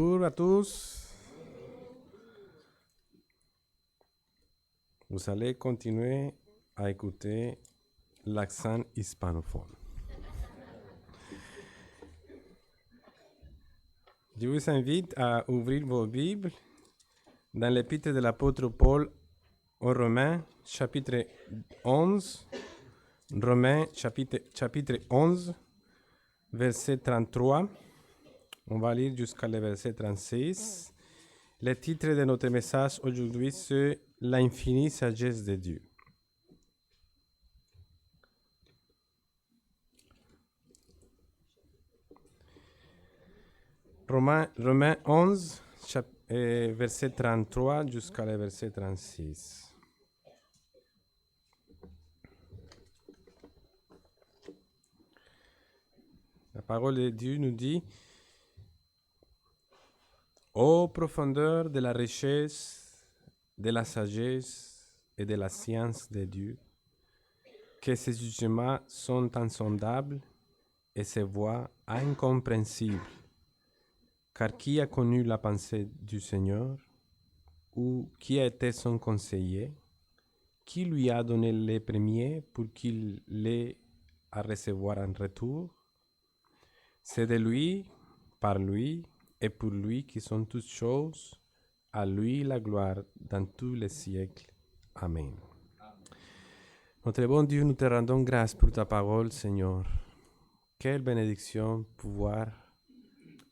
Bonjour à tous. Vous allez continuer à écouter l'accent hispanophone. Je vous invite à ouvrir vos Bibles dans l'épître de l'apôtre Paul aux Romains, chapitre 11. Romains, chapitre 11, verset 33. On va lire jusqu'à le verset 36. Le titre de notre message aujourd'hui, c'est l'infinie sagesse de Dieu. Romains 11, verset 33 jusqu'à le verset 36. La parole de Dieu nous dit: ô profondeur de la richesse, de la sagesse et de la science de Dieu, que ses jugements sont insondables et ses voies incompréhensibles. Car qui a connu la pensée du Seigneur, ou qui a été son conseiller? Qui lui a donné les premiers pour qu'il l'ait à recevoir en retour? C'est de lui, par lui et pour lui qui sont toutes choses. À lui la gloire dans tous les siècles. Amen. Notre bon Dieu, nous te rendons grâce pour ta parole, Seigneur. Quelle bénédiction pouvoir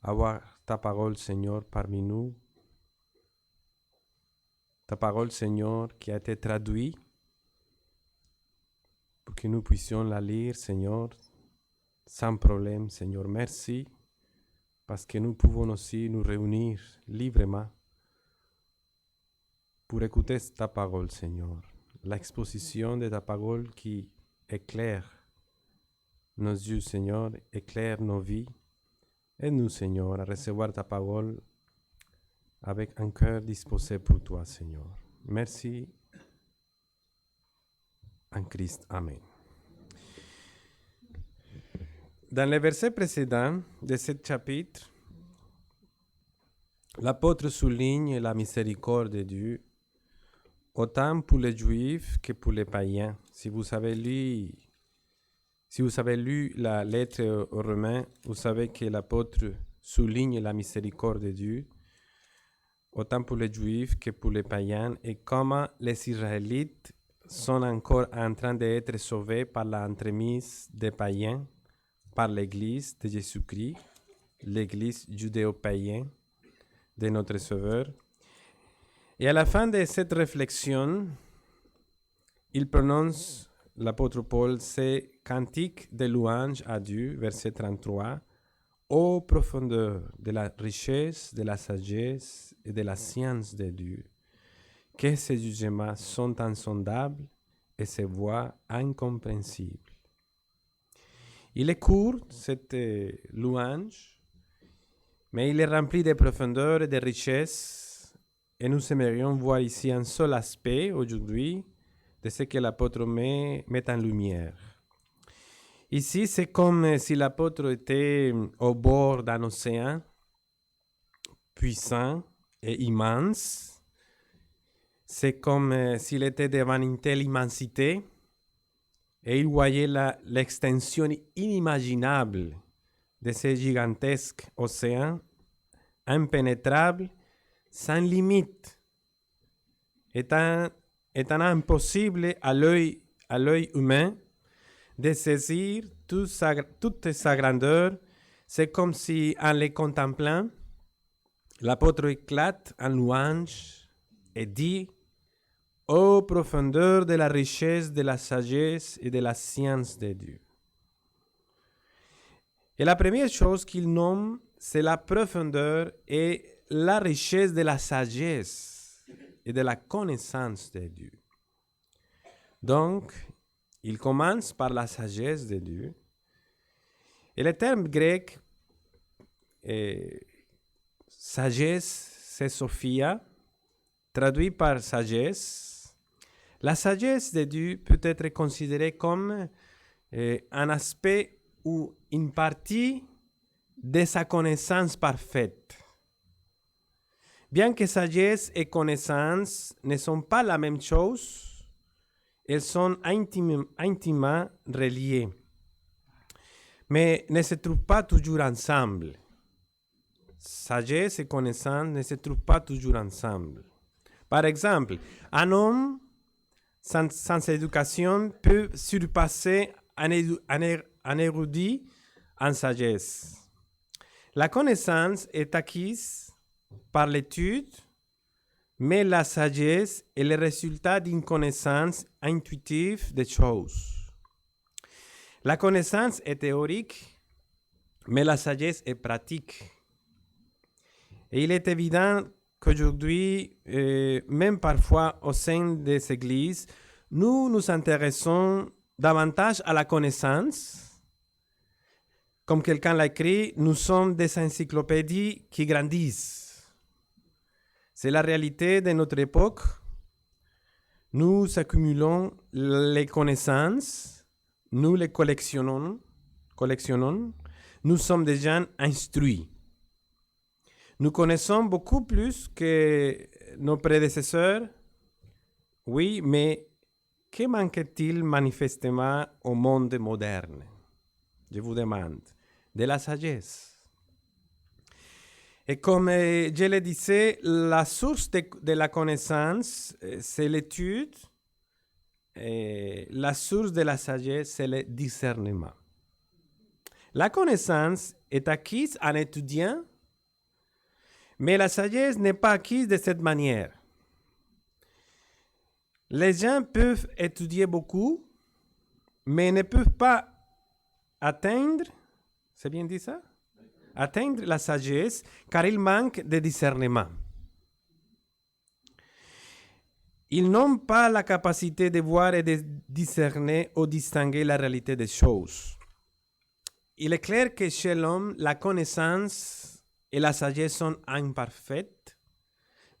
avoir ta parole, Seigneur, parmi nous. Ta parole, Seigneur, qui a été traduite pour que nous puissions la lire, Seigneur, sans problème, Seigneur. Merci, parce que nous pouvons aussi nous réunir librement pour écouter ta parole, Seigneur. L'exposition de ta parole qui éclaire nos yeux, Seigneur, éclaire nos vies. Aide-nous, Seigneur, à recevoir ta parole avec un cœur disposé pour toi, Seigneur. Merci en Christ. Amen. Dans le verset précédent de ce chapitre, l'apôtre souligne la miséricorde de Dieu, autant pour les Juifs que pour les païens. Si vous avez lu la lettre aux Romains, vous savez que l'apôtre souligne la miséricorde de Dieu, autant pour les Juifs que pour les païens, et comment les Israélites sont encore en train d'être sauvés par l'entremise des païens, par l'Église de Jésus-Christ, l'Église judéo-païenne de notre Sauveur. Et à la fin de cette réflexion, il prononce, l'apôtre Paul, ces cantiques de louange à Dieu, verset 33, « Ô profondeur de la richesse, de la sagesse et de la science de Dieu, que ses jugements sont insondables et ses voies incompréhensibles. » Il est court, cette louange, mais il est rempli de profondeur et de richesse, et nous aimerions voir ici un seul aspect aujourd'hui de ce que l'apôtre met en lumière. Ici, c'est comme si l'apôtre était au bord d'un océan puissant et immense. C'est comme s'il était devant une telle immensité et il voyait l'extension inimaginable de ce gigantesque océan, impénétrable, sans limite, étant impossible à l'œil humain de saisir toute sa grandeur. C'est comme si, en les contemplant, l'apôtre éclate en louange et dit: ô profondeur de la richesse, de la sagesse et de la science de Dieu. Et la première chose qu'il nomme, c'est la profondeur et la richesse de la sagesse et de la connaissance de Dieu. Donc, il commence par la sagesse de Dieu. Et le terme grec, sagesse, c'est Sophia, traduit par sagesse. La sagesse de Dieu peut être considérée comme un aspect ou une partie de sa connaissance parfaite. Bien que sagesse et connaissance ne sont pas la même chose, elles sont intimement reliées, mais ne se trouvent pas toujours ensemble. Sagesse et connaissance ne se trouvent pas toujours ensemble. Par exemple, un homme sans éducation peut surpasser un érudit en sagesse. La connaissance est acquise par l'étude, mais la sagesse est le résultat d'une connaissance intuitive des choses. La connaissance est théorique, mais la sagesse est pratique. Et il est évident qu'aujourd'hui, même parfois au sein des églises, nous nous intéressons davantage à la connaissance. Comme quelqu'un l'a écrit, nous sommes des encyclopédies qui grandissent. C'est la réalité de notre époque. Nous accumulons les connaissances, nous les collectionnons. Nous sommes des gens instruits. Nous connaissons beaucoup plus que nos prédécesseurs. Oui, mais que manque-t-il manifestement au monde moderne? Je vous demande. De la sagesse. Et comme je le disais, la source de la connaissance, c'est l'étude. Et la source de la sagesse, c'est le discernement. La connaissance est acquise en étudiant, mais la sagesse n'est pas acquise de cette manière. Les gens peuvent étudier beaucoup, mais ne peuvent pas atteindre, c'est bien dit ça? Atteindre la sagesse, car il manque de discernement. Ils n'ont pas la capacité de voir et de discerner ou distinguer la réalité des choses. Il est clair que chez l'homme, la connaissance et la sagesse sont imparfaites,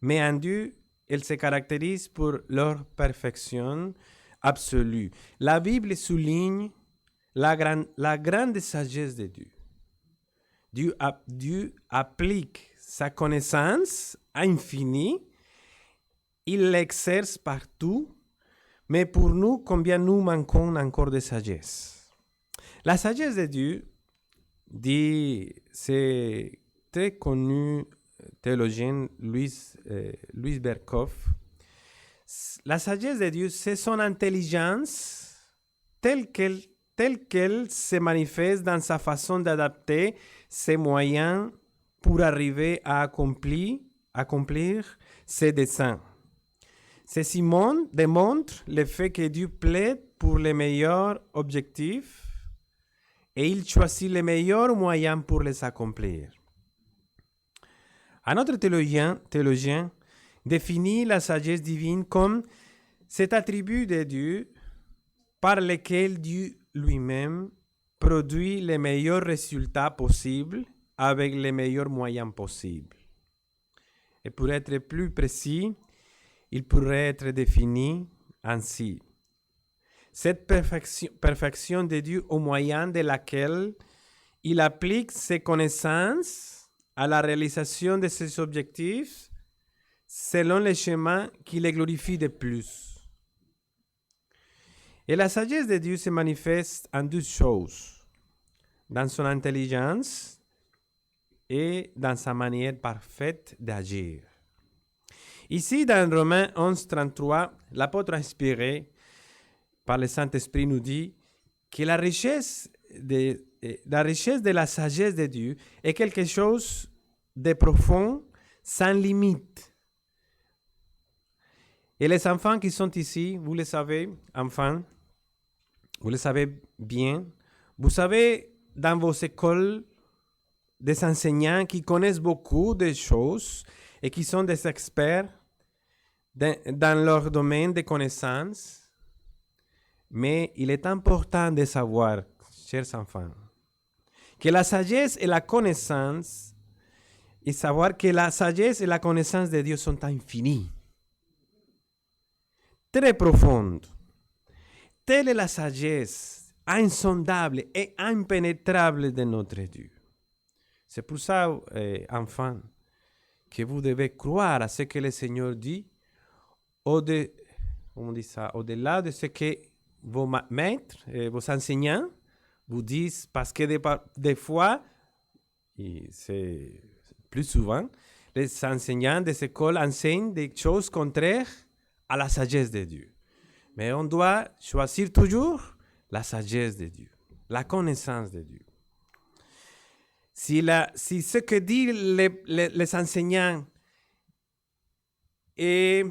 mais en Dieu, elles se caractérisent pour leur perfection absolue. La Bible souligne la grande sagesse de Dieu. Dieu applique sa connaissance infinie, il l'exerce partout, mais pour nous, combien nous manquons encore de sagesse. La sagesse de Dieu, dit ce très connu théologien Louis Berkhof, la sagesse de Dieu, c'est son intelligence telle qu'elle se manifeste dans sa façon d'adapter ses moyens pour arriver à accomplir ses desseins. Ceci démontre le fait que Dieu plaide pour les meilleurs objectifs et il choisit les meilleurs moyens pour les accomplir. Un autre théologien définit la sagesse divine comme cet attribut de Dieu par lequel Dieu lui-même produit les meilleurs résultats possibles avec les meilleurs moyens possibles. Et pour être plus précis, il pourrait être défini ainsi. Cette perfection de Dieu au moyen de laquelle il applique ses connaissances à la réalisation de ses objectifs selon les chemins qui les glorifient de plus. Et la sagesse de Dieu se manifeste en deux choses, dans son intelligence et dans sa manière parfaite d'agir. Ici, dans Romains 11, 33, l'apôtre inspiré par le Saint-Esprit nous dit que la richesse de la sagesse de Dieu est quelque chose de profond, sans limite. Et les enfants qui sont ici, vous le savez, enfants, vous le savez bien, vous savez dans vos écoles des enseignants qui connaissent beaucoup de choses et qui sont des experts dans leur domaine de connaissances. Mais il est important de savoir, chers enfants, que la sagesse et la connaissance, et savoir que la sagesse et la connaissance de Dieu sont infinies, très profondes. Telle est la sagesse insondable et impénétrable de notre Dieu. C'est pour ça, enfants, que vous devez croire à ce que le Seigneur dit, au-de, on dit ça, au-delà de ce que vos maîtres et vos enseignants vous disent, parce que des fois, et c'est plus souvent, les enseignants des écoles enseignent des choses contraires à la sagesse de Dieu. Mais on doit choisir toujours la sagesse de Dieu, la connaissance de Dieu. Si ce que disent les enseignants est,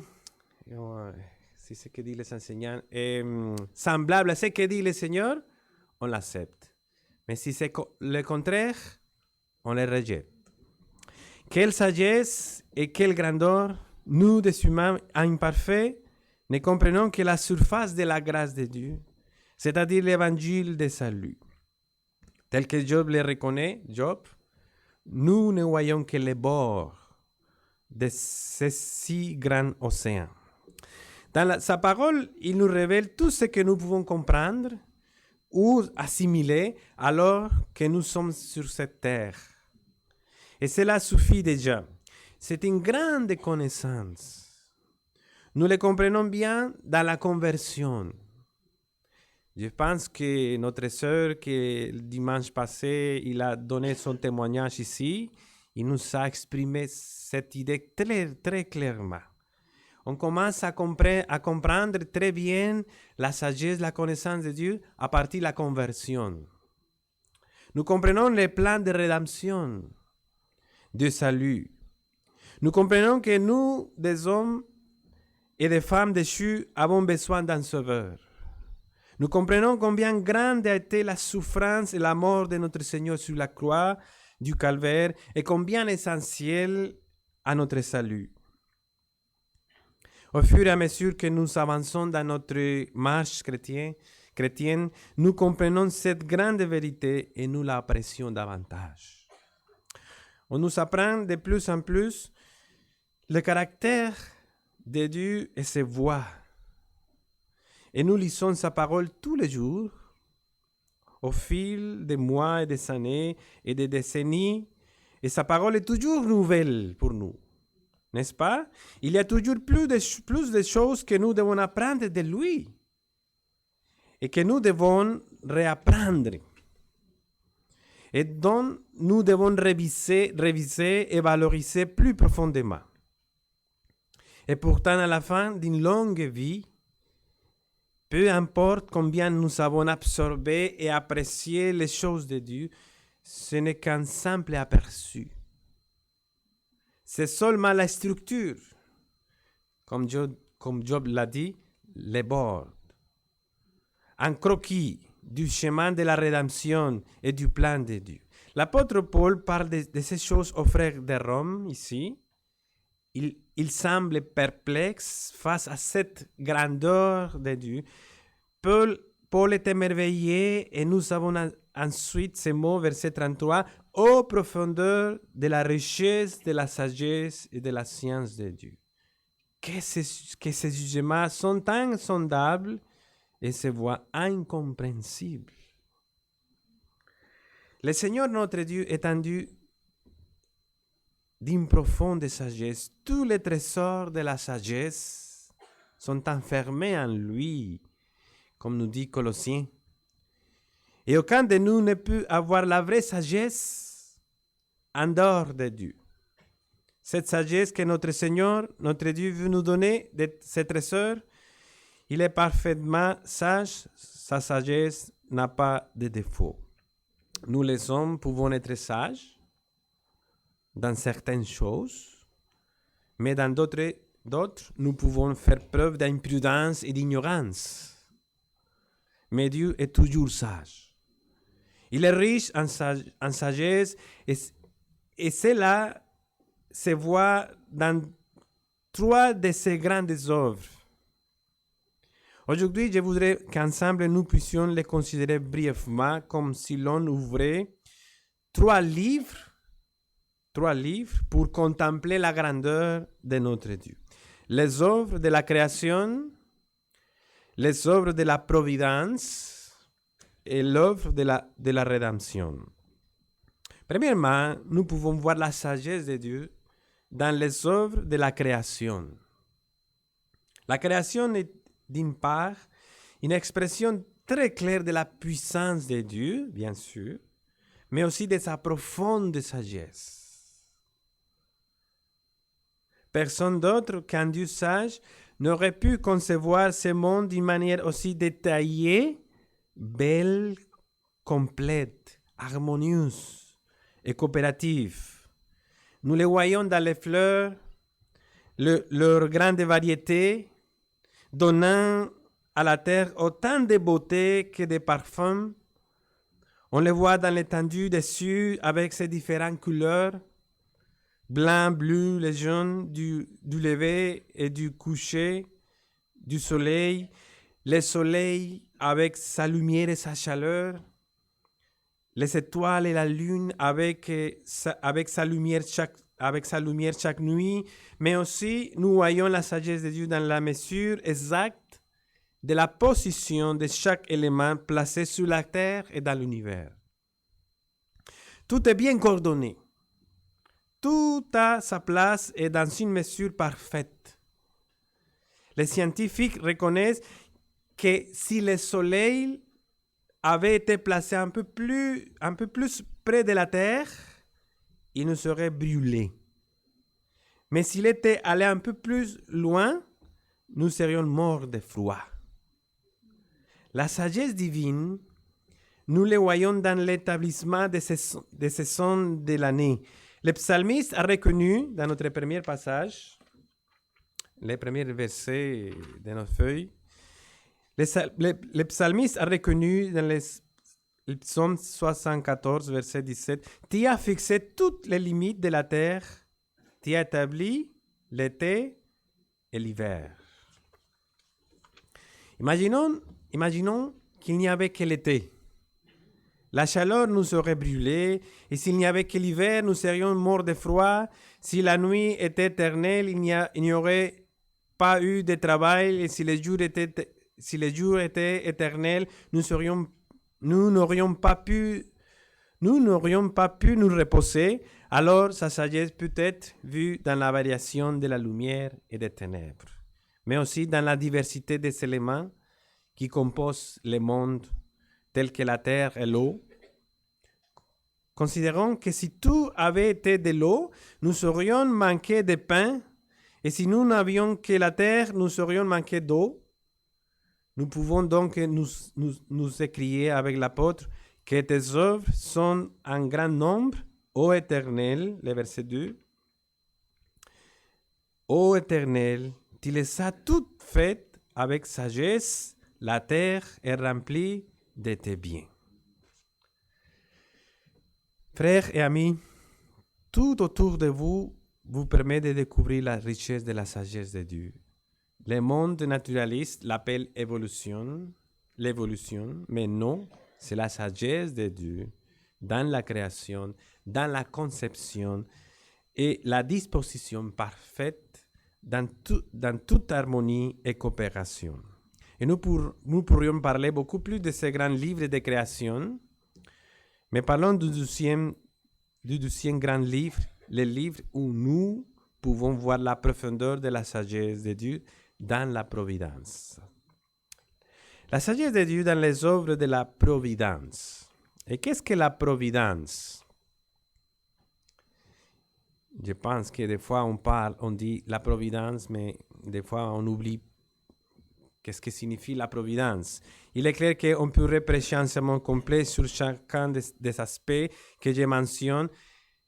si ce que disent les enseignants est semblable à ce que dit le Seigneur, on l'accepte. Mais si c'est le contraire, on les rejette. Quelle sagesse et quelle grandeur, nous des humains imparfaits, ne comprenons que la surface de la grâce de Dieu, c'est-à-dire l'évangile de salut. Tel que Job le reconnaît, nous ne voyons que les bords de ce si grand océan. Dans sa parole, il nous révèle tout ce que nous pouvons comprendre ou assimiler alors que nous sommes sur cette terre. Et cela suffit déjà. C'est une grande connaissance. Nous le comprenons bien dans la conversion. Je pense que notre sœur, qui le dimanche passé, il a donné son témoignage ici, il nous a exprimé cette idée très, très clairement. On commence à comprendre très bien la sagesse, la connaissance de Dieu à partir de la conversion. Nous comprenons les plans de rédemption, de salut. Nous comprenons que nous, des hommes et des femmes déchus, avons besoin d'un sauveur. Nous comprenons combien grande a été la souffrance et la mort de notre Seigneur sur la croix du calvaire et combien essentiel à notre salut. Au fur et à mesure que nous avançons dans notre marche chrétienne, nous comprenons cette grande vérité et nous l'apprécions davantage. On nous apprend de plus en plus le caractère de Dieu et ses voies. Et nous lisons sa parole tous les jours, au fil des mois et des années et des décennies. Et sa parole est toujours nouvelle pour nous. N'est-ce pas? Il y a toujours plus de choses que nous devons apprendre de lui. Et que nous devons réapprendre. Et dont nous devons réviser et valoriser plus profondément. Et pourtant, à la fin d'une longue vie, peu importe combien nous avons absorbé et apprécié les choses de Dieu, ce n'est qu'un simple aperçu. C'est seulement la structure, comme Job l'a dit, les bords. Un croquis du chemin de la rédemption et du plan de Dieu. L'apôtre Paul parle de ces choses aux frères de Rome ici. Il semble perplexe face à cette grandeur de Dieu. Paul est émerveillé et nous avons ensuite ces mots, verset 33, « Ô profondeur de la richesse, de la sagesse et de la science de Dieu. » Que ces jugements sont insondables et se voient incompréhensibles. Le Seigneur notre Dieu est un Dieu d'une profonde sagesse. Tous les trésors de la sagesse sont enfermés en lui, comme nous dit Colossiens. Et aucun de nous ne peut avoir la vraie sagesse en dehors de Dieu. Cette sagesse que notre Seigneur, notre Dieu veut nous donner, de ces trésors, il est parfaitement sage, sa sagesse n'a pas de défaut. Nous les hommes pouvons être sages dans certaines choses, mais dans d'autres, nous pouvons faire preuve d'imprudence et d'ignorance. Mais Dieu est toujours sage. Il est riche en sagesse et cela se voit dans 3 de ses grandes œuvres. Aujourd'hui, je voudrais qu'ensemble nous puissions les considérer brièvement comme si l'on ouvrait 3 livres pour contempler la grandeur de notre Dieu. Les œuvres de la création, les œuvres de la providence et l'œuvre de la rédemption. Premièrement, nous pouvons voir la sagesse de Dieu dans les œuvres de la création. La création est, d'une part, une expression très claire de la puissance de Dieu, bien sûr, mais aussi de sa profonde sagesse. Personne d'autre qu'un Dieu sage n'aurait pu concevoir ce monde d'une manière aussi détaillée, belle, complète, harmonieuse et coopérative. Nous les voyons dans les fleurs, leur grande variété, donnant à la terre autant de beauté que de parfums. On les voit dans l'étendue des cieux avec ses différentes couleurs, blanc, bleu, les jaunes, du lever et du coucher du soleil, le soleil avec sa lumière et sa chaleur, les étoiles et la lune avec sa lumière chaque nuit, mais aussi nous voyons la sagesse de Dieu dans la mesure exacte de la position de chaque élément placé sur la terre et dans l'univers. Tout est bien coordonné. Tout a sa place et dans une mesure parfaite. Les scientifiques reconnaissent que si le soleil avait été placé un peu plus près de la terre, il nous serait brûlé. Mais s'il était allé un peu plus loin, nous serions morts de froid. La sagesse divine, nous le voyons dans l'établissement des saisons de l'année. Le psalmiste a reconnu, dans notre premier passage, les premiers versets de notre feuille, le psalmiste a reconnu dans le psaume 74, verset 17, « Tu as fixé toutes les limites de la terre, tu as établi l'été et l'hiver. » Imaginons qu'il n'y avait que l'été. La chaleur nous aurait brûlés, et s'il n'y avait que l'hiver, nous serions morts de froid. Si la nuit était éternelle, il n'y aurait pas eu de travail, et si les jours étaient éternels, nous n'aurions pas pu nous reposer. Alors sa sagesse peut être vue dans la variation de la lumière et des ténèbres, mais aussi dans la diversité des éléments qui composent le monde, tels que la terre et l'eau. Considérons que si tout avait été de l'eau, nous aurions manqué de pain, et si nous n'avions que la terre, nous aurions manqué d'eau. Nous pouvons donc nous écrier avec l'apôtre que tes œuvres sont en grand nombre, ô Éternel, le verset 2. Ô Éternel, tu les as toutes faites avec sagesse, la terre est remplie de tes biens. Frères et amis, tout autour de vous permet de découvrir la richesse de la sagesse de Dieu. Le monde naturaliste l'appelle l'évolution, mais non, c'est la sagesse de Dieu dans la création, dans la conception et la disposition parfaite dans toute harmonie et coopération. Et nous pourrions parler beaucoup plus de ces grands livres de création, mais parlons du deuxième grand livre, le livre où nous pouvons voir la profondeur de la sagesse de Dieu dans la providence. La sagesse de Dieu dans les œuvres de la providence. Et qu'est-ce que la providence? Je pense que des fois on dit la providence, mais des fois on oublie qu'est-ce que signifie la providence. Il est clair qu'on pourrait prêcher un sermon complet sur chacun des aspects que je mentionne,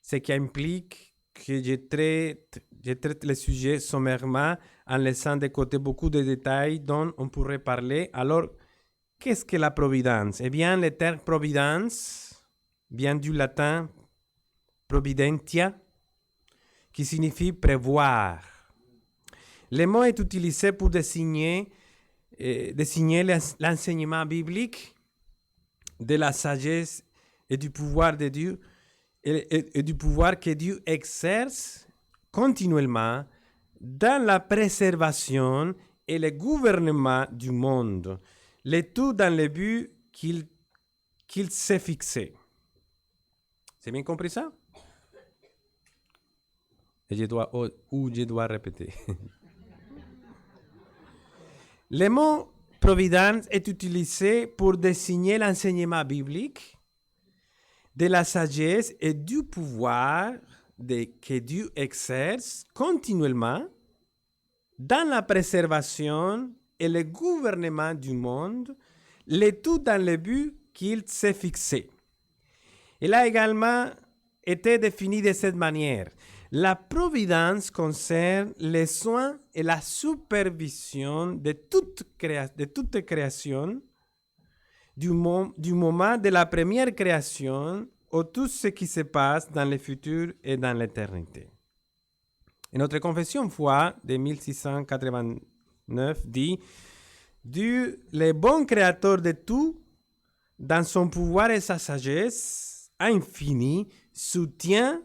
ce qui implique que je traite le sujet sommairement en laissant de côté beaucoup de détails dont on pourrait parler. Alors, qu'est-ce que la providence? Eh bien, le terme providence vient du latin providentia, qui signifie prévoir. Le mot est utilisé pour désigner l'enseignement biblique de la sagesse et du pouvoir de Dieu et du pouvoir que Dieu exerce continuellement dans la préservation et le gouvernement du monde, le tout dans le but qu'il s'est fixé. C'est bien compris ça? Et je dois répéter. Le mot providence est utilisé pour désigner l'enseignement biblique de la sagesse et du pouvoir que Dieu exerce continuellement dans la préservation et le gouvernement du monde, le tout dans le but qu'il s'est fixé. Il a également été défini de cette manière. La providence concerne les soins et la supervision de toute création, du moment de la première création à tout ce qui se passe dans le futur et dans l'éternité. Et notre confession foi de 1689 dit Dieu, le bon créateur de tout, dans son pouvoir et sa sagesse infinie, soutient,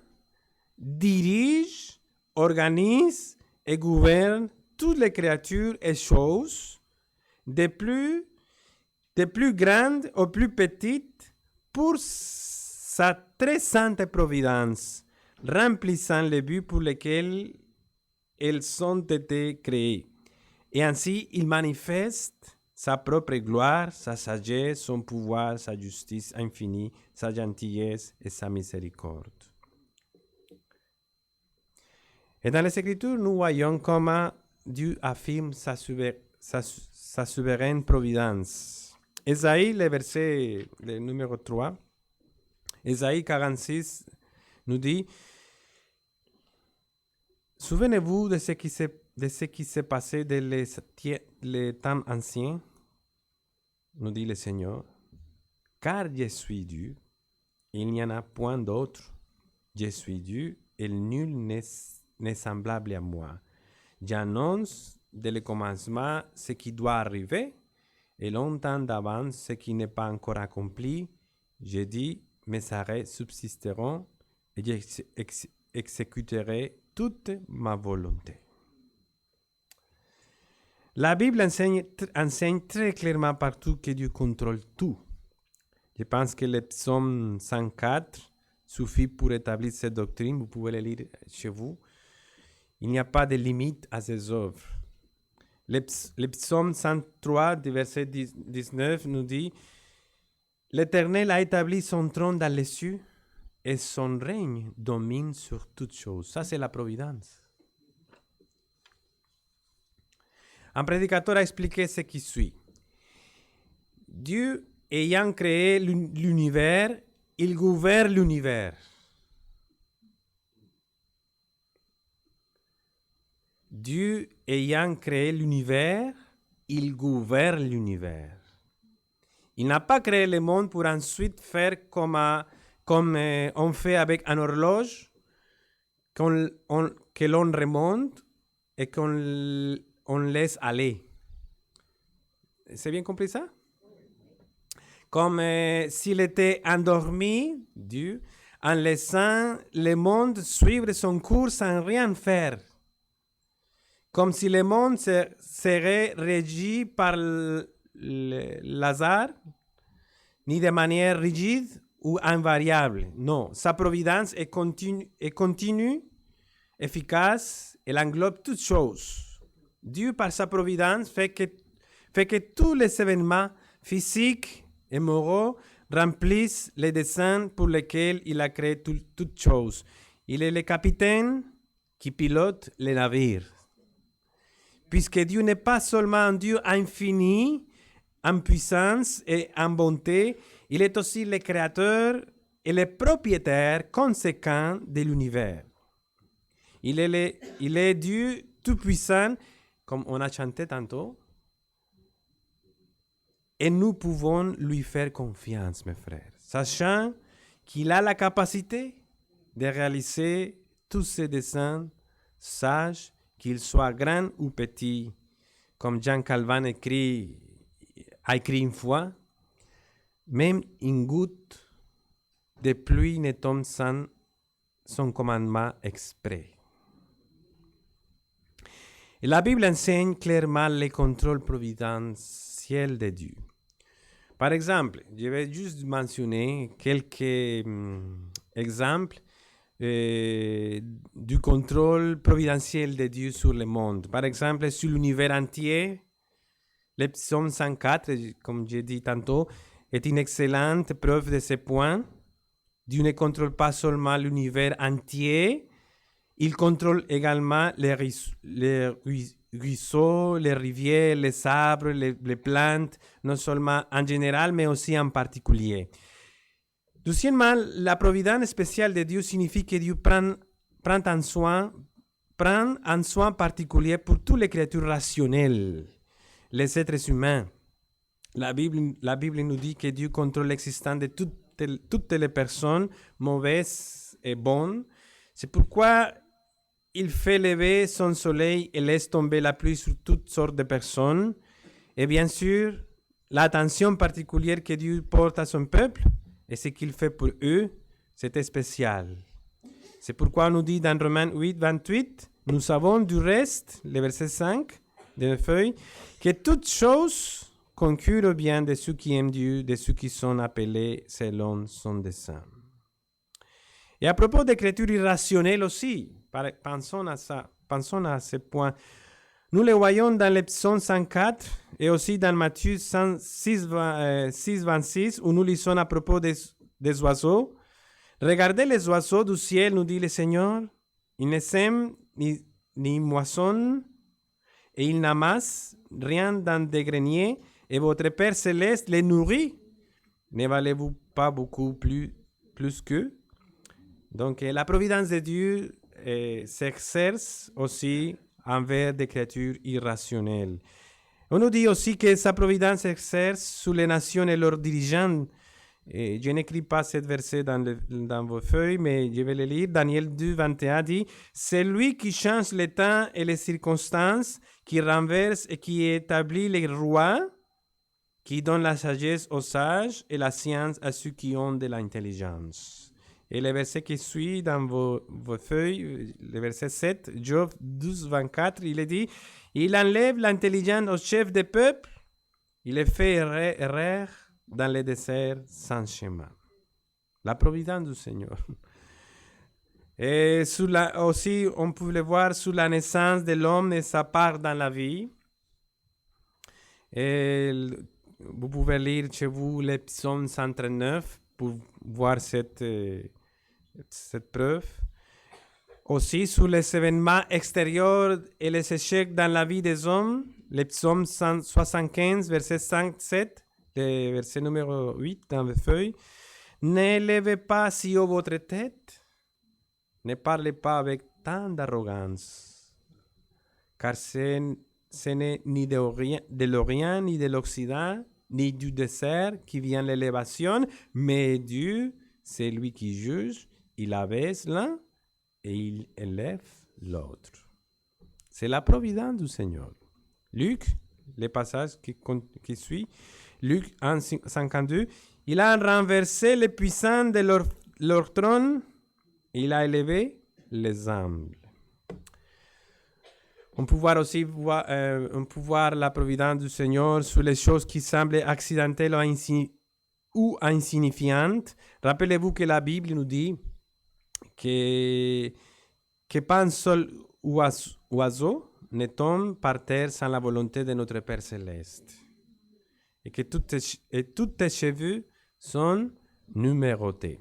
dirige, organise et gouverne toutes les créatures et choses, des plus grandes aux plus petites, pour sa très sainte providence, remplissant les buts pour lesquels elles ont été créées. Et ainsi, il manifeste sa propre gloire, sa sagesse, son pouvoir, sa justice infinie, sa gentillesse et sa miséricorde. Et dans les Écritures, nous voyons comment Dieu affirme sa souveraine providence. Ésaïe, le verset le numéro 3, Ésaïe 46 nous dit « Souvenez-vous de ce qui s'est passé dans les temps anciens, nous dit le Seigneur, car je suis Dieu, il n'y en a point d'autre. Je suis Dieu, et nul n'est semblable à moi. J'annonce dès le commencement ce qui doit arriver, et longtemps d'avance ce qui n'est pas encore accompli. Je dis, mes arrêts subsisteront, et j'exécuterai toute ma volonté. » La Bible enseigne très clairement partout que Dieu contrôle tout. Je pense que le psaume 104 suffit pour établir cette doctrine. Vous pouvez le lire chez vous. Il n'y a pas de limite à ses œuvres. Le psaume 103, verset 19, nous dit « L'Éternel a établi son trône dans les cieux et son règne domine sur toutes choses. » Ça, c'est la providence. Un prédicateur a expliqué ce qui suit. Dieu ayant créé l'univers, il gouverne l'univers. Dieu ayant créé l'univers, il gouverne l'univers. Il n'a pas créé le monde pour ensuite faire comme on fait avec une horloge, que l'on remonte et qu'on laisse aller. C'est bien compris ça? Comme s'il était endormi, Dieu, en laissant le monde suivre son cours sans rien faire. Comme si le monde serait régi par le hasard, ni de manière rigide ou invariable. Non, sa providence est continue, efficace, elle englobe toutes choses. Dieu, par sa providence, fait que tous les événements physiques et moraux remplissent les desseins pour lesquels il a créé toutes choses. Il est le capitaine qui pilote les navires. Puisque Dieu n'est pas seulement un Dieu infini, en puissance et en bonté, il est aussi le créateur et le propriétaire conséquent de l'univers. Il est Dieu tout-puissant, comme on a chanté tantôt, et nous pouvons lui faire confiance, mes frères, sachant qu'il a la capacité de réaliser tous ses desseins, sages, qu'ils soient grands ou petits. Comme Jean Calvin a écrit une fois, même une goutte de pluie ne tombe sans son commandement exprès. Et la Bible enseigne clairement le contrôle providentiel de Dieu. Par exemple, je vais juste mentionner quelques exemples du contrôle providentiel de Dieu sur le monde. Par exemple, sur l'univers entier, le psaume 104, comme j'ai dit tantôt, est une excellente preuve de ce point. Dieu ne contrôle pas seulement l'univers entier, il contrôle également les ruisseaux, les rivières, les arbres, les plantes, non seulement en général, mais aussi en particulier. Deuxièmement, la providence spéciale de Dieu signifie que Dieu prend un soin particulier pour toutes les créatures rationnelles, les êtres humains. La Bible nous dit que Dieu contrôle l'existence de toutes les personnes, mauvaises et bonnes. C'est pourquoi il fait lever son soleil et laisse tomber la pluie sur toutes sortes de personnes. Et bien sûr, l'attention particulière que Dieu porte à son peuple et ce qu'il fait pour eux, c'est spécial. C'est pourquoi on nous dit dans Romains 8, 28, nous savons du reste, le verset 5 de nos feuilles, que toutes choses concourent au bien de ceux qui aiment Dieu, de ceux qui sont appelés selon son dessein. Et à propos d'écriture irrationnelle aussi, pensons à ce point. Nous le voyons dans le psaume 104 et aussi dans Matthieu 6, 26, où nous lisons à propos des oiseaux. Regardez les oiseaux du ciel, nous dit le Seigneur. Ils ne sèment ni moissonnent et ils n'amassent rien dans des greniers et votre Père céleste les nourrit. Ne valez-vous pas beaucoup plus qu'eux? Donc, la providence de Dieu s'exerce aussi envers des créatures irrationnelles. On nous dit aussi que sa providence s'exerce sur les nations et leurs dirigeants. Et je n'écris pas ce verset dans vos feuilles, mais je vais le lire. Daniel 2, 21 dit « C'est lui qui change les temps et les circonstances, qui renverse et qui établit les rois, qui donne la sagesse aux sages et la science à ceux qui ont de l'intelligence. » Et le verset qui suit dans vos feuilles, le verset 7, Job 12, 24, il est dit « Il enlève l'intelligence au chef des peuples, il les fait errer dans les déserts sans chemin. » La providence du Seigneur. Et aussi, on peut le voir sous la naissance de l'homme et sa part dans la vie. Et vous pouvez lire chez vous le psaume 139 pour voir cette preuve. Aussi, sur les événements extérieurs et les échecs dans la vie des hommes, le psaume 175, verset 5-7, le verset numéro 8 dans vos feuilles. N'élevez pas si haut votre tête, ne parlez pas avec tant d'arrogance, car ce n'est ni de l'Orient, ni de l'Occident, ni du désert qui vient l'élévation, mais Dieu, c'est lui qui juge. Il abaisse l'un et il élève l'autre. C'est la providence du Seigneur. Luc, le passage qui suit, Luc 1, 52, il a renversé les puissants de leur trône, il a élevé les humbles. On peut voir aussi la providence du Seigneur sur les choses qui semblent accidentelles ou insignifiantes. Rappelez-vous que la Bible nous dit que pas un seul oiseau ne tombe par terre sans la volonté de notre Père Céleste. Et que tous tes cheveux sont numérotés.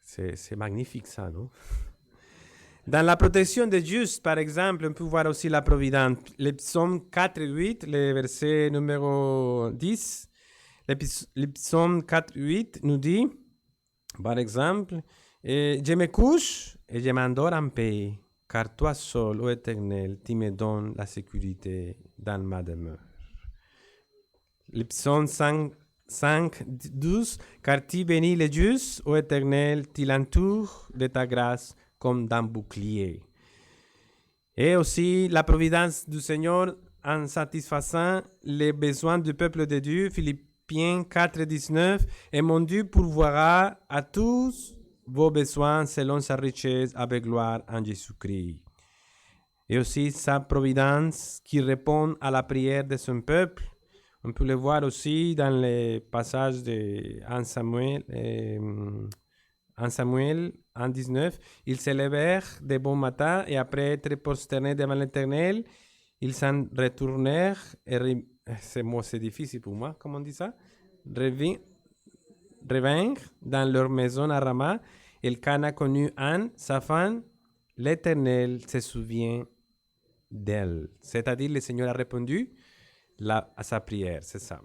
C'est magnifique ça, non? Dans la protection des justes, par exemple, on peut voir aussi la providence. Le psaume 4 et 8, le verset numéro 10, le psaume 4 et 8 nous dit, par exemple, je me couche et je m'endors en paix, car toi seul, ô Éternel, tu me donnes la sécurité dans ma demeure. Le psaume 5, 12, car tu bénis les justes, ô Éternel, tu l'entoures de ta grâce comme d'un bouclier. Et aussi la providence du Seigneur en satisfaisant les besoins du peuple de Dieu, Philippiens 4, 19, et mon Dieu pourvoira à tous vos besoins selon sa richesse avec gloire en Jésus-Christ. Et aussi sa providence qui répond à la prière de son peuple. On peut le voir aussi dans les passages de 1 Samuel, En Samuel 1,19, ils se levèrent de bon matin et après être prosternés devant l'Éternel, ils s'en retournèrent et c'est difficile pour moi, comment on dit ça? Revinrent dans leur maison à Rama. Elkana connut Anne, sa femme. L'Éternel se souvient d'elle. C'est-à-dire, le Seigneur a répondu à sa prière, c'est ça.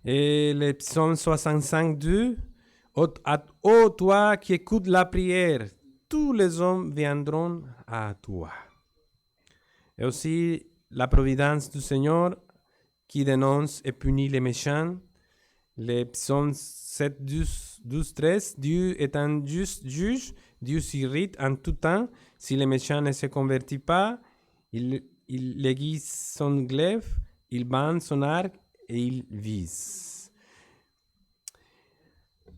Et le psaume 65, 2. Ô toi qui écoutes la prière, tous les hommes viendront à toi. Et aussi la providence du Seigneur qui dénonce et punit les méchants. Les psaumes 7, 12, 13. Dieu est un juste juge. Dieu s'irrite en tout temps. Si le méchant ne se convertit pas, il aiguise son glaive, il bande son arc et il vise.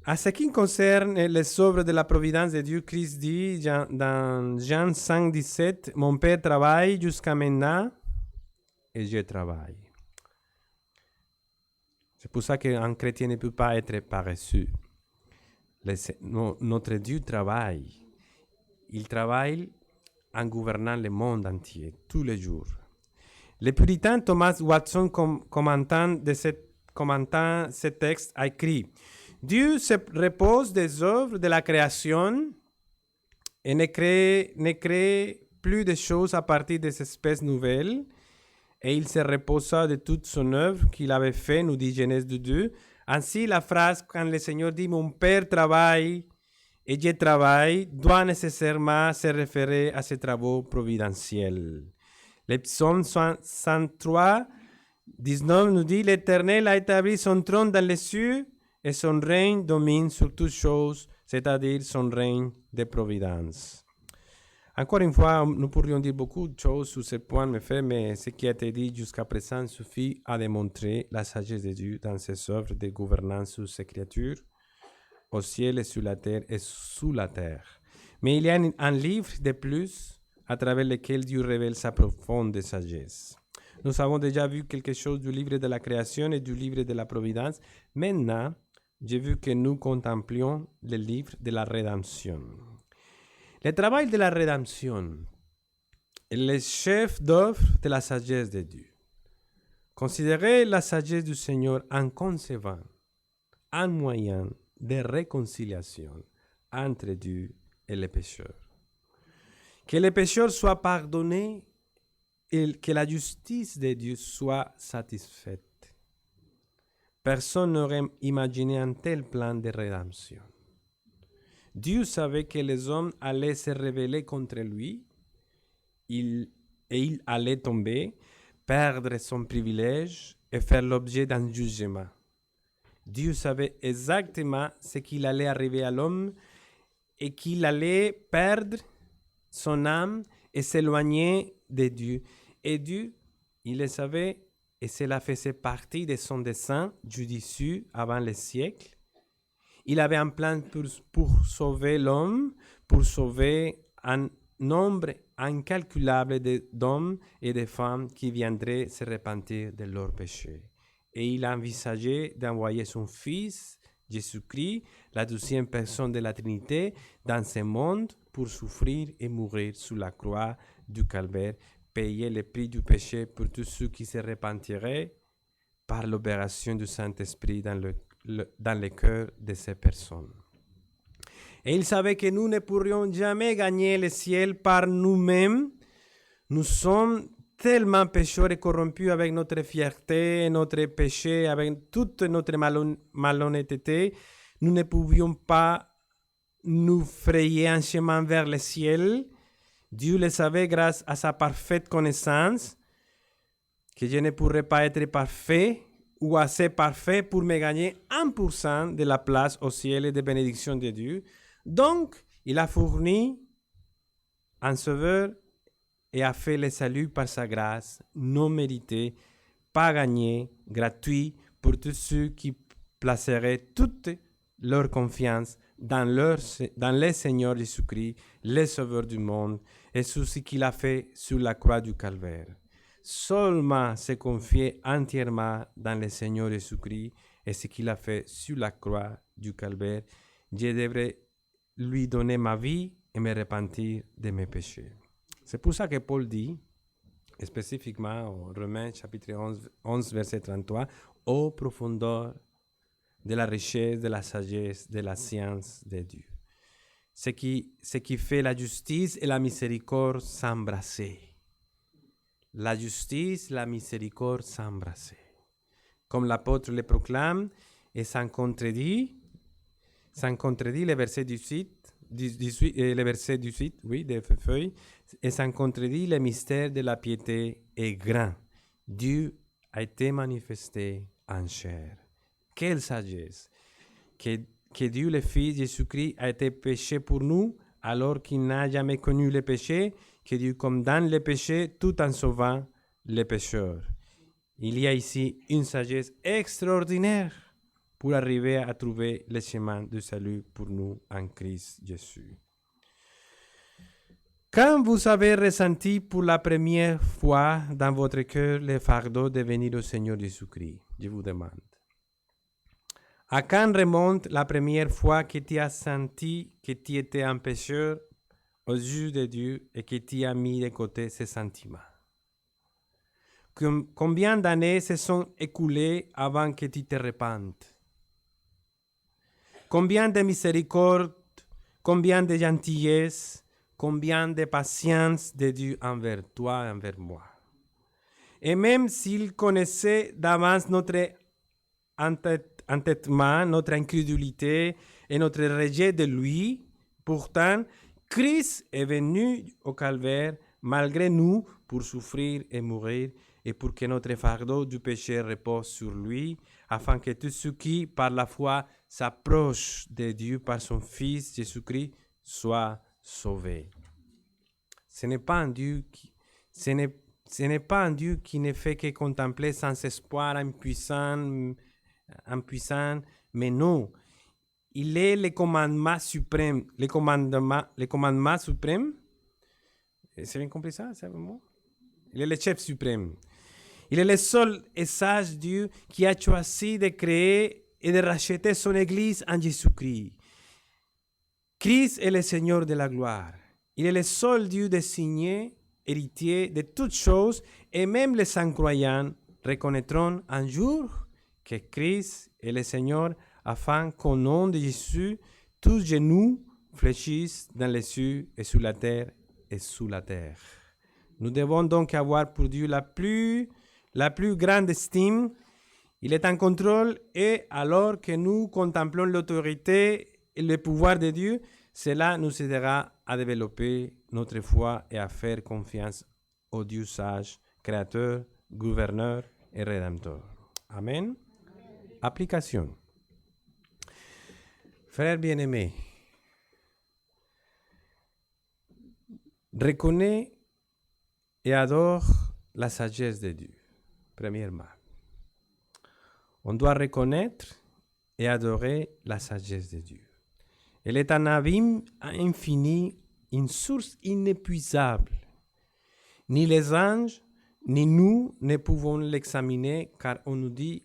À ce qui concerne les œuvres de la providence de Dieu, Christ dit dans Jean 5, 17, « Mon Père travaille jusqu'à maintenant et je travaille. » C'est pour ça qu'un chrétien ne peut pas être paresseux. Notre Dieu travaille. Il travaille en gouvernant le monde entier, tous les jours. Le puritain Thomas Watson, commentant ce texte, a écrit « Dieu se repose des œuvres de la création et ne crée plus de choses à partir des espèces nouvelles. Et il se reposa de toute son œuvre qu'il avait fait, nous dit Genèse 2. Ainsi, la phrase quand le Seigneur dit « Mon Père travaille et je travaille » doit nécessairement se référer à ses travaux providentiels. Le psaume 103, 19 nous dit « L'Éternel a établi son trône dans les cieux et son règne domine sur toutes choses, c'est-à-dire son règne de providence. » Encore une fois, nous pourrions dire beaucoup de choses sur ce point, mais ce qui a été dit jusqu'à présent suffit à démontrer la sagesse de Dieu dans ses œuvres de gouvernance sur ses créatures, au ciel et sur la terre et sous la terre. Mais il y a un livre de plus à travers lequel Dieu révèle sa profonde sagesse. Nous avons déjà vu quelque chose du livre de la création et du livre de la providence. Maintenant, j'ai vu que nous contemplions le livre de la rédemption. Le travail de la rédemption est le chef d'œuvre de la sagesse de Dieu. Considérez la sagesse du Seigneur en concevant un moyen de réconciliation entre Dieu et les pécheurs. Que les pécheurs soient pardonnés et que la justice de Dieu soit satisfaite. Personne n'aurait imaginé un tel plan de rédemption. Dieu savait que les hommes allaient se rebeller contre lui et il allait tomber, perdre son privilège et faire l'objet d'un jugement. Dieu savait exactement ce qu'il allait arriver à l'homme et qu'il allait perdre son âme et s'éloigner de Dieu. Et Dieu, il le savait et cela faisait partie de son dessein judicieux avant les siècles. Il avait un plan pour sauver l'homme, pour sauver un nombre incalculable d'hommes et de femmes qui viendraient se repentir de leurs péchés. Et il a envisagé d'envoyer son Fils, Jésus-Christ, la deuxième personne de la Trinité, dans ce monde pour souffrir et mourir sur la croix du Calvaire, payer le prix du péché pour tous ceux qui se repentiraient par l'opération du Saint-Esprit dans le cœur de ces personnes. Et il savait que nous ne pourrions jamais gagner le ciel par nous-mêmes. Nous sommes tellement pécheurs et corrompus avec notre fierté, notre péché, avec toute notre malhonnêteté. Nous ne pouvions pas nous frayer un chemin vers le ciel. Dieu le savait grâce à sa parfaite connaissance, que je ne pourrais pas être parfait ou assez parfait pour me gagner 1% de la place au ciel et des bénédictions de Dieu. Donc, il a fourni un sauveur et a fait le salut par sa grâce, non mérité, pas gagné, gratuit pour tous ceux qui placeraient toute leur confiance dans le Seigneur Jésus-Christ, le Sauveur du monde, et sur ce qu'il a fait sur la croix du Calvaire. Seulement se confier entièrement dans le Seigneur Jésus-Christ et ce qu'il a fait sur la croix du Calvaire. je devrais lui donner ma vie et me repentir de mes péchés. C'est pour ça que Paul dit, spécifiquement en Romains chapitre 11 verset 33, ô profondeur de la richesse, de la sagesse, de la science de Dieu. Ce qui fait la justice et la miséricorde s'embrasser. La justice, la miséricorde s'embrasser. Comme l'apôtre le proclame, et sans contredit le verset 18, le verset 18, oui, des feuilles, et sans contredit le mystère de la piété est grand. Dieu a été manifesté en chair. Quelle sagesse! Que Dieu le Fils Jésus-Christ a été péché pour nous, alors qu'il n'a jamais connu le péché, que Dieu condamne le péché tout en sauvant les pécheurs. Il y a ici une sagesse extraordinaire pour arriver à trouver le chemin du salut pour nous en Christ Jésus. Quand vous avez ressenti pour la première fois dans votre cœur le fardeau de venir au Seigneur Jésus-Christ, je vous demande, à quand remonte la première fois que tu as senti que tu étais un pécheur aux yeux de Dieu et que tu as mis de côté ces sentiments? Combien d'années se sont écoulées avant que tu te repentes? Combien de miséricorde, combien de gentillesse, combien de patience de Dieu envers toi et envers moi? Et même s'il connaissait d'avance notre entêtement, notre incrédulité et notre rejet de lui, pourtant, Christ est venu au calvaire malgré nous pour souffrir et mourir et pour que notre fardeau du péché repose sur lui, afin que tous ceux qui, par la foi, s'approchent de Dieu par son Fils Jésus-Christ soient sauvés. Ce n'est pas un Dieu qui ne fait que contempler sans espoir impuissant, mais non. Il est le commandement suprême. Le commandement suprême, c'est bien compris ça, c'est un mot? Il est le chef suprême. Il est le seul et sage Dieu qui a choisi de créer et de racheter son Église en Jésus-Christ. Christ est le Seigneur de la gloire. Il est le seul Dieu désigné, héritier de toutes choses, et même les incroyants reconnaîtront un jour que Christ est le Seigneur, afin qu'au nom de Jésus, tous genoux fléchissent dans les cieux et sur la terre et sous la terre. Nous devons donc avoir pour Dieu la plus grande estime. Il est en contrôle et alors que nous contemplons l'autorité et le pouvoir de Dieu, cela nous aidera à développer notre foi et à faire confiance au Dieu sage, créateur, gouverneur et rédempteur. Amen. Application. Frères bien-aimés, reconnais et adore la sagesse de Dieu. Premièrement, on doit reconnaître et adorer la sagesse de Dieu. Elle est un abîme infini, une source inépuisable. Ni les anges, ni nous ne pouvons l'examiner car on nous dit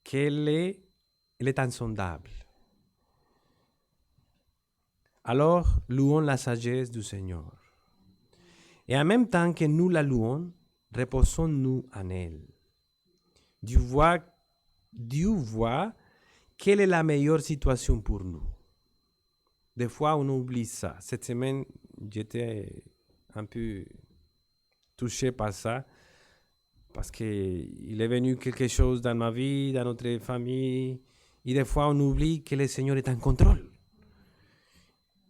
qu'elle est insondable. Alors, louons la sagesse du Seigneur. Et en même temps que nous la louons, reposons-nous en elle. Dieu voit quelle est la meilleure situation pour nous. Des fois, on oublie ça. Cette semaine, j'étais un peu touché par ça, parce qu'il est venu quelque chose dans ma vie, dans notre famille, et des fois, on oublie que le Seigneur est en contrôle.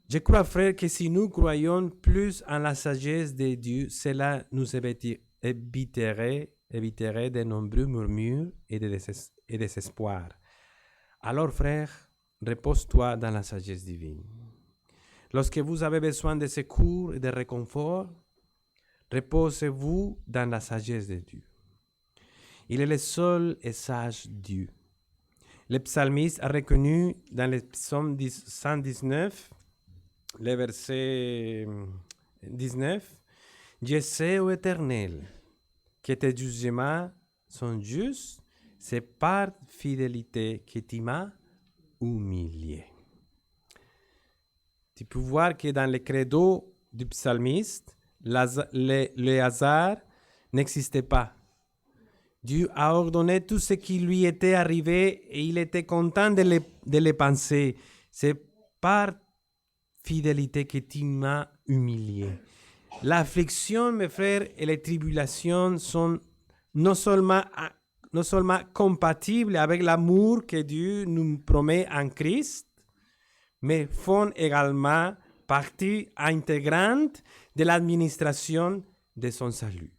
Je crois, frère, que si nous croyons plus en la sagesse de Dieu, cela nous éviterait de nombreux murmures et de désespoir. Alors, frère, repose-toi dans la sagesse divine. Lorsque vous avez besoin de secours et de réconfort, reposez-vous dans la sagesse de Dieu. Il est le seul et sage Dieu. Le psalmiste a reconnu dans le psaume 119, le verset 19, « Je sais, ô Éternel, que tes jugements sont justes, c'est par fidélité que tu m'as humilié. » tu peux voir que dans le credo du psalmiste, le hasard n'existait pas. Dieu a ordonné tout ce qui lui était arrivé et il était content de les penser. C'est par fidélité que tu m'as humilié. L'affliction, mes frères, et les tribulations sont non seulement compatibles avec l'amour que Dieu nous promet en Christ, mais font également partie intégrante de l'administration de son salut.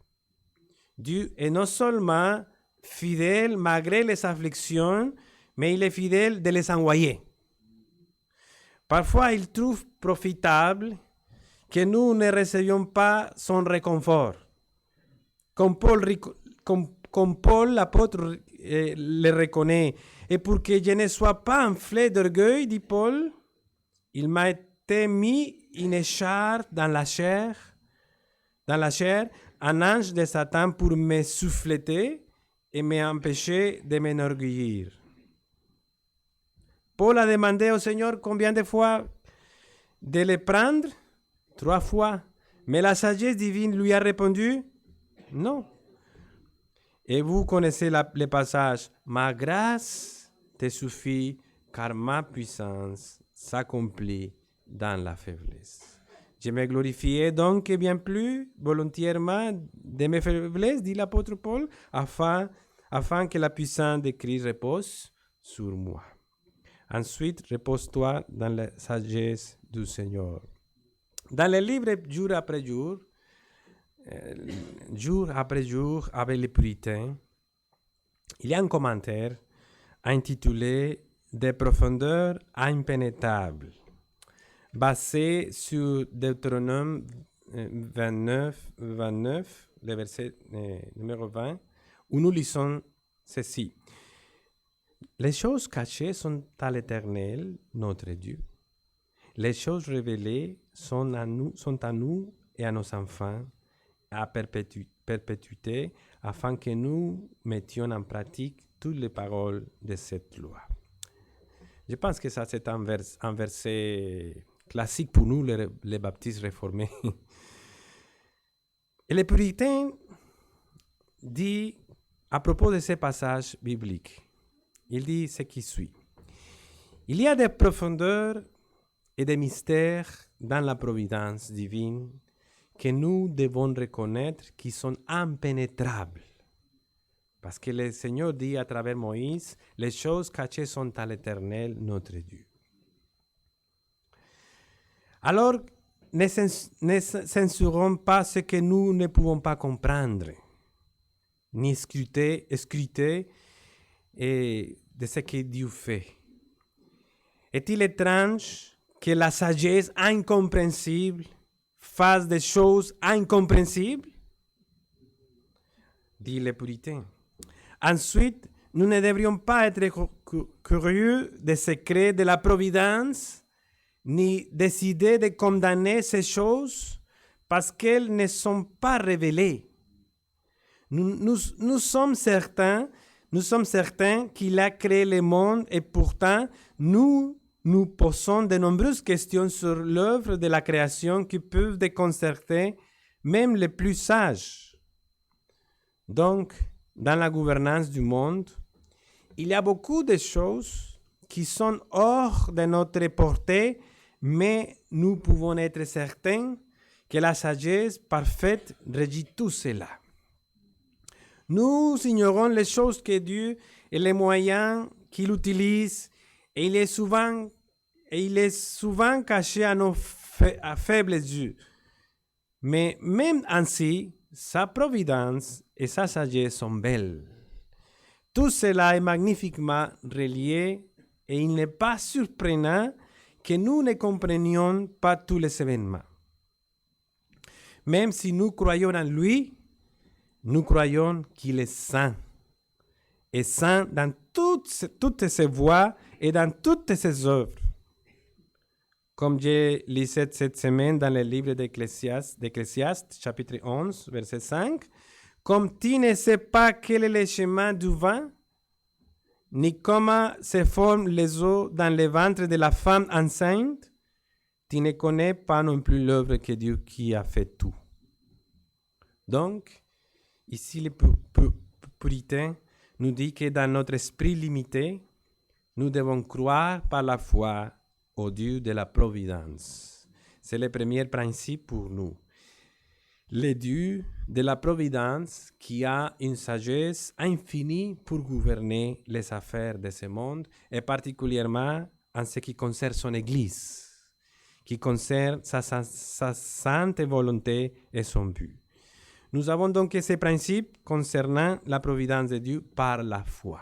Dieu est non seulement fidèle malgré les afflictions, mais il est fidèle de les envoyer. Parfois, il trouve profitable que nous ne recevions pas son réconfort. Comme Paul, l'apôtre, le reconnaît. Et pour que je ne sois pas enflé d'orgueil, dit Paul, il m'a été mis une écharpe dans la chair, un ange de Satan pour me souffleter et m'empêcher de m'enorgueillir. Paul a demandé au Seigneur combien de fois de le prendre? 3 fois. Mais la sagesse divine lui a répondu, non. Et vous connaissez le passage, ma grâce te suffit car ma puissance s'accomplit dans la faiblesse. Je me glorifiais donc bien plus volontairement de mes faiblesses, dit l'apôtre Paul, afin que la puissance de Christ repose sur moi. Ensuite, repose-toi dans la sagesse du Seigneur. Dans le livre jour après jour, avec les puritains, il y a un commentaire intitulé « Des profondeurs impénétrables », basé sur Deutéronome 29, le verset numéro 20, où nous lisons ceci. Les choses cachées sont à l'Éternel, notre Dieu. Les choses révélées sont à nous et à nos enfants, à perpétuité, afin que nous mettions en pratique toutes les paroles de cette loi. Je pense que ça, c'est un verset classique pour nous, les baptistes réformés. Et le puritain dit, à propos de ces passages bibliques, il dit ce qui suit. Il y a des profondeurs et des mystères dans la providence divine que nous devons reconnaître qui sont impénétrables. Parce que le Seigneur dit à travers Moïse, les choses cachées sont à l'Éternel, notre Dieu. Alors, ne censurons pas ce que nous ne pouvons pas comprendre, ni scruter et de ce que Dieu fait. Est-il étrange que la sagesse incompréhensible fasse des choses incompréhensibles? Dit le puritain. Ensuite, nous ne devrions pas être curieux des secrets de la providence, ni décider de condamner ces choses parce qu'elles ne sont pas révélées. Nous sommes certains qu'il a créé le monde et pourtant nous posons de nombreuses questions sur l'œuvre de la création qui peuvent déconcerter même les plus sages. Donc, dans la gouvernance du monde, il y a beaucoup de choses qui sont hors de notre portée, mais nous pouvons être certains que la sagesse parfaite régit tout cela. Nous ignorons les choses que Dieu et les moyens qu'il utilise, et il est souvent caché à nos faibles yeux. Mais même ainsi, sa providence et sa sagesse sont belles. Tout cela est magnifiquement relié et il n'est pas surprenant que nous ne comprenions pas tous les événements. Même si nous croyons en lui, nous croyons qu'il est saint. Et saint dans toutes ses voies et dans toutes ses œuvres. Comme j'ai lu cette semaine dans le livre d'Ecclésiaste, chapitre 11, verset 5, comme tu ne sais pas quel est le chemin du vent, ni comment se forment les eaux dans le ventre de la femme enceinte, tu ne connais pas non plus l'œuvre que Dieu qui a fait tout. Donc, ici, les puritains nous disent que dans notre esprit limité, nous devons croire par la foi au Dieu de la providence. C'est le premier principe pour nous. Le Dieu de la providence qui a une sagesse infinie pour gouverner les affaires de ce monde et particulièrement en ce qui concerne son Église, qui concerne sa sainte volonté et son but. Nous avons donc ces principes concernant la providence de Dieu par la foi.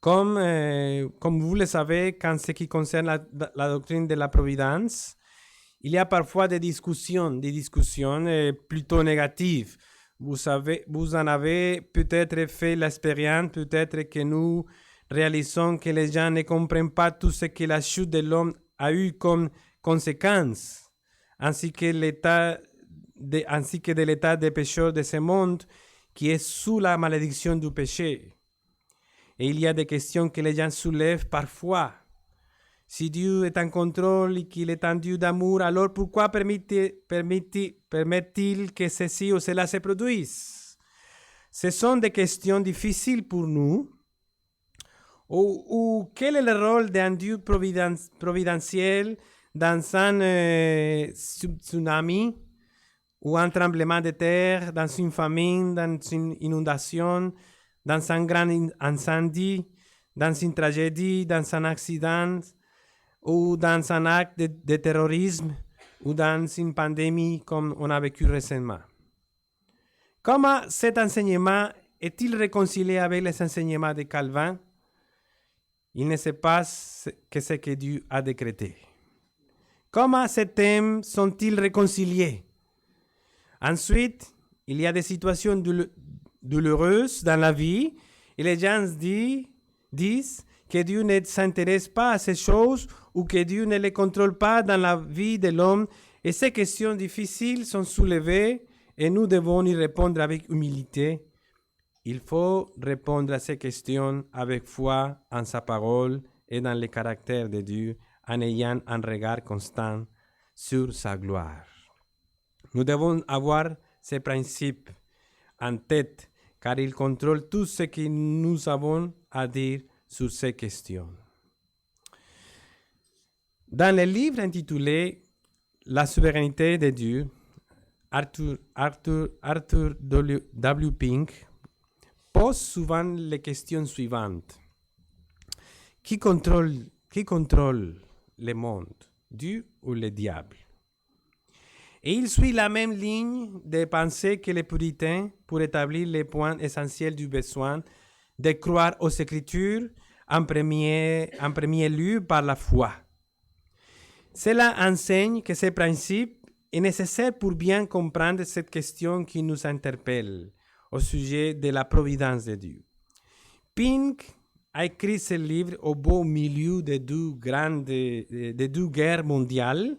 Comme vous le savez, qu'en ce qui concerne la doctrine de la providence, il y a parfois des discussions plutôt négatives. Vous en avez peut-être fait l'expérience, peut-être que nous réalisons que les gens ne comprennent pas tout ce que la chute de l'homme a eu comme conséquence, ainsi que de l'état des pécheurs de ce monde qui est sous la malédiction du péché. Et il y a des questions que les gens soulèvent parfois. Si Dieu est en contrôle et qu'il est un Dieu d'amour, alors pourquoi permet-il que ceci ou cela se produise? Ce sont des questions difficiles pour nous. Ou quel est le rôle d'un Dieu providentiel dans un tsunami ou un tremblement de terre, dans une famine, dans une inondation, dans un grand incendie, dans une tragédie, dans un accident, ou dans un acte de terrorisme, ou dans une pandémie comme on a vécu récemment. Comment cet enseignement est-il réconcilié avec les enseignements de Calvin? Il ne sait pas que ce que Dieu a décrété. Comment ces thèmes sont-ils réconciliés? Ensuite, il y a des situations douloureuses dans la vie et les gens disent que Dieu ne s'intéresse pas à ces choses ou que Dieu ne les contrôle pas dans la vie de l'homme. Et ces questions difficiles sont soulevées et nous devons y répondre avec humilité. Il faut répondre à ces questions avec foi en sa parole et dans le caractère de Dieu en ayant un regard constant sur sa gloire. Nous devons avoir ces principes en tête car ils contrôlent tout ce que nous avons à dire sur ces questions. Dans le livre intitulé La souveraineté de Dieu, Arthur W. Pink pose souvent les questions suivantes. Qui contrôle le monde, Dieu ou le diable? Et il suit la même ligne de pensée que les puritains pour établir les points essentiels du besoin de croire aux Écritures en premier lieu par la foi. Cela enseigne que ce principe est nécessaire pour bien comprendre cette question qui nous interpelle au sujet de la providence de Dieu. Pink a écrit ce livre au beau milieu de deux guerres mondiales,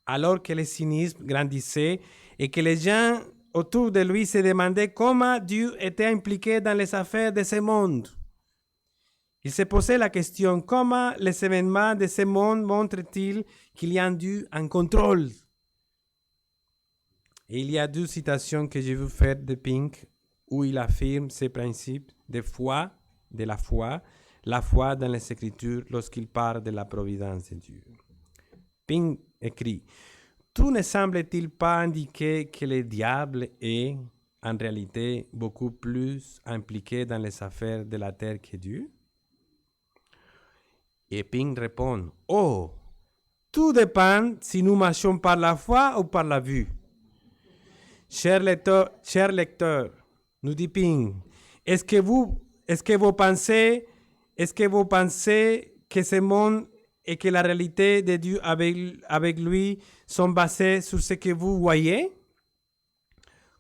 alors que le cynisme grandissait et que les gens autour de lui se demandaient comment Dieu était impliqué dans les affaires de ce monde. Il se posait la question, comment les événements de ce monde montrent-ils qu'il y a un Dieu en contrôle? Et il y a deux citations que je veux faire de Pink où il affirme ces principes de la foi dans les Écritures lorsqu'il parle de la providence de Dieu. Pink écrit, tout ne semble-t-il pas indiquer que le diable est, en réalité, beaucoup plus impliqué dans les affaires de la terre que Dieu? Et Pink répond, tout dépend si nous marchons par la foi ou par la vue. Cher lecteur, nous dit Pink, est-ce que vous pensez que ce monde et que la réalité de Dieu avec lui sont basées sur ce que vous voyez?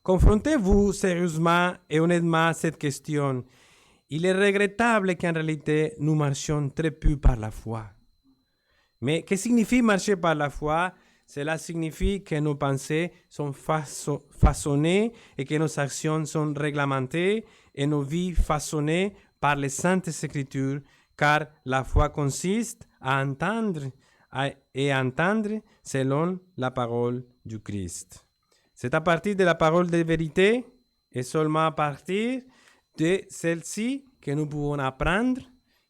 Confrontez-vous sérieusement et honnêtement à cette question. Il est regrettable qu'en réalité, nous marchions très peu par la foi. Mais que signifie marcher par la foi? Cela signifie que nos pensées sont façonnées et que nos actions sont réglementées et nos vies façonnées par les Saintes Écritures, car la foi consiste à et entendre selon la parole du Christ. C'est à partir de la parole de vérité et seulement à partir de celle-ci que nous pouvons apprendre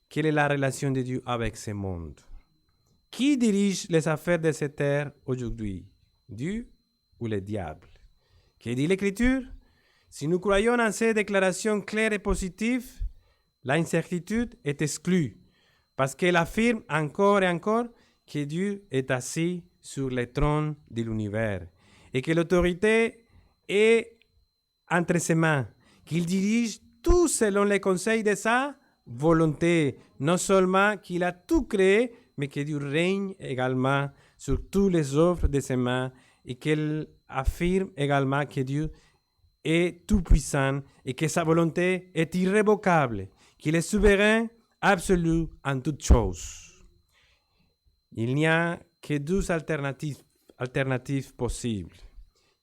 quelle est la relation de Dieu avec ce monde. Qui dirige les affaires de cette terre aujourd'hui? Dieu ou le diable? Que dit l'Écriture? Si nous croyons en ces déclarations claires et positives, l'incertitude est exclue parce qu'elle affirme encore et encore que Dieu est assis sur le trône de l'univers et que l'autorité est entre ses mains, qu'il dirige tout selon les conseils de sa volonté. Non seulement qu'il a tout créé, mais que Dieu règne également sur toutes les œuvres de ses mains et qu'elle affirme également que Dieu est tout-puissant et que sa volonté est irrévocable, qu'il est souverain, absolu en toutes choses. Il n'y a que deux alternatives possibles.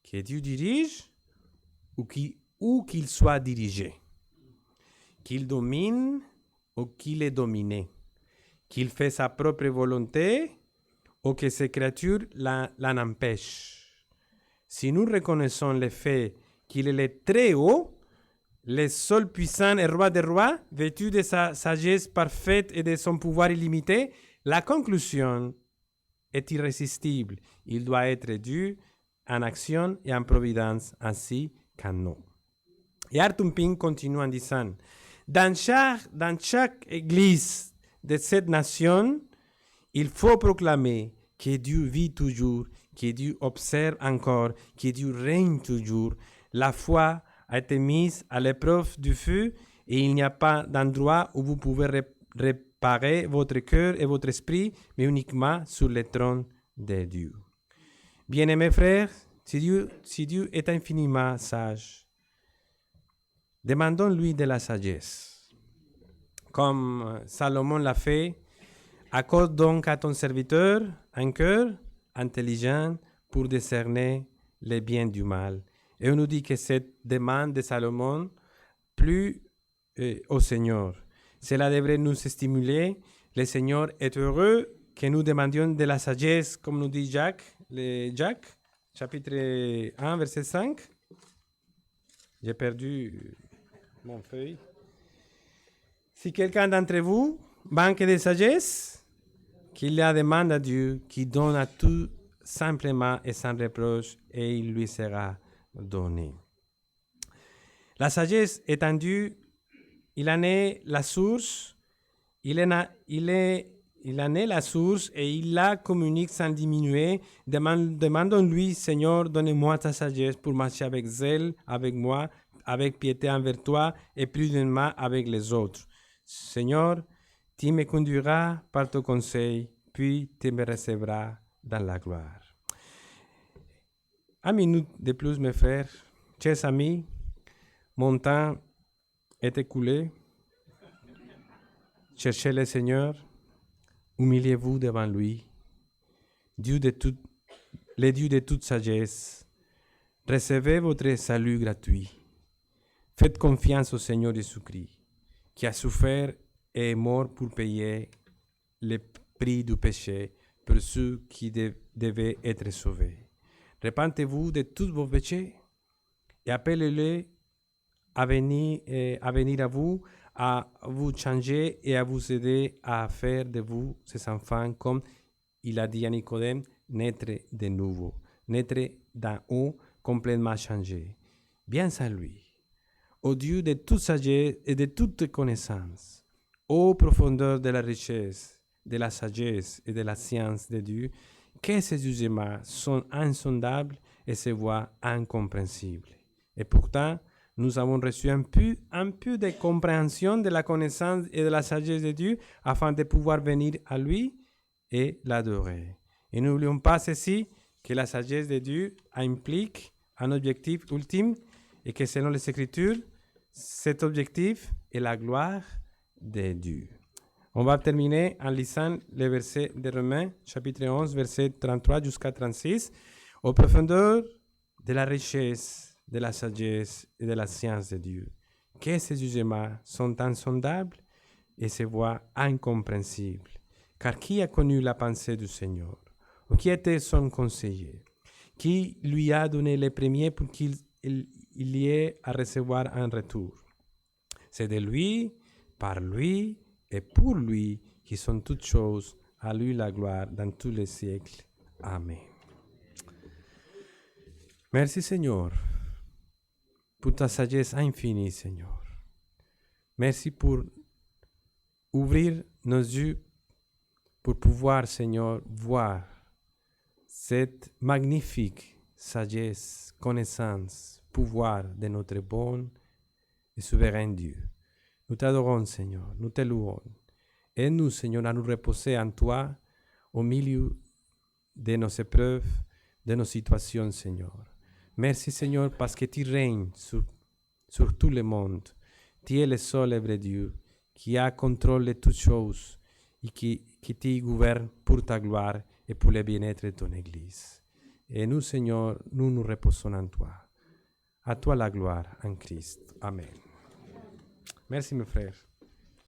Que Dieu dirige ou qu'il soit dirigé. Qu'il domine ou qu'il est dominé. Qu'il fait sa propre volonté ou que ses créatures l'en empêchent. Si nous reconnaissons le fait qu'il est le Très-Haut, le seul puissant et roi des rois, vêtu de sa sagesse parfaite et de son pouvoir illimité, la conclusion est irrésistible. Il doit être Dieu en action et en providence ainsi qu'en nous. Et Arthur Pink continue en disant, dans chaque église de cette nation, il faut proclamer que Dieu vit toujours, que Dieu observe encore, que Dieu règne toujours. La foi a été mise à l'épreuve du feu et il n'y a pas d'endroit où vous pouvez réparer votre cœur et votre esprit, mais uniquement sur le trône de Dieu. Bien-aimés frères, si Dieu est infiniment sage, demandons-lui de la sagesse. Comme Salomon l'a fait, accorde donc à ton serviteur un cœur intelligent pour discerner le bien du mal. Et on nous dit que cette demande de Salomon plut au Seigneur. Cela devrait nous stimuler. Le Seigneur est heureux que nous demandions de la sagesse, comme nous dit Jacques, chapitre 1, verset 5. J'ai perdu mon feuille. Si quelqu'un d'entre vous manque de sagesse, qu'il la demande à Dieu, qui donne à tout simplement et sans reproche, et il lui sera donné. La sagesse est en Dieu, il en est la source, il en est la source et il la communique sans diminuer. Demandons-lui, Seigneur, donne-moi ta sagesse pour marcher avec zèle, avec moi, avec piété envers toi et prudemment avec les autres. Seigneur, tu me conduiras par ton conseil, puis tu me recevras dans la gloire. Un minute de plus, mes frères, chers amis, mon temps est écoulé. Cherchez le Seigneur, humiliez-vous devant lui, le Dieu de toute sagesse. Recevez votre salut gratuit. Faites confiance au Seigneur Jésus-Christ, qui a souffert et est mort pour payer le prix du péché pour ceux qui devaient être sauvés. Repentez-vous de tous vos péchés et appelez-le à venir à vous changer et à vous aider à faire de vous ses enfants, comme il a dit à Nicodème, naître de nouveau, naître d'en haut, complètement changé. Bien à lui, ô Dieu de toute sagesse et de toute connaissance, ô profondeur de la richesse, de la sagesse et de la science de Dieu, que ses jugements sont insondables et ses voies incompréhensibles. Et pourtant, nous avons reçu un peu de compréhension de la connaissance et de la sagesse de Dieu afin de pouvoir venir à lui et l'adorer. Et n'oublions pas ceci, que la sagesse de Dieu implique un objectif ultime et que selon les Écritures, cet objectif est la gloire de Dieu. On va terminer en lisant les versets de Romains, chapitre 11, versets 33 jusqu'à 36. Aux profondeurs de la richesse, de la sagesse et de la science de Dieu, que ses jugements sont insondables et ses voies incompréhensibles. Car qui a connu la pensée du Seigneur? Ou qui était son conseiller? Qui lui a donné les premiers pour qu'il y ait à recevoir un retour? C'est de lui, par lui et pour lui qui sont toutes choses. À lui la gloire dans tous les siècles. Amen. Merci Seigneur pour ta sagesse infinie, Seigneur. Merci pour ouvrir nos yeux pour pouvoir, Seigneur, voir cette magnifique sagesse, connaissance, pouvoir de notre bon et souverain Dieu. Nous t'adorons, Seigneur, nous te louons. Aide-nous, Seigneur, à nous reposer en toi au milieu de nos épreuves, de nos situations, Seigneur. Merci, Seigneur, parce que tu règnes sur tout le monde. Tu es le seul vrai Dieu qui a contrôle de toutes choses et qui te gouverne pour ta gloire et pour le bien-être de ton Église. Et nous, Seigneur, nous nous reposons en toi. À toi la gloire en Christ. Amen. Merci, mes frères.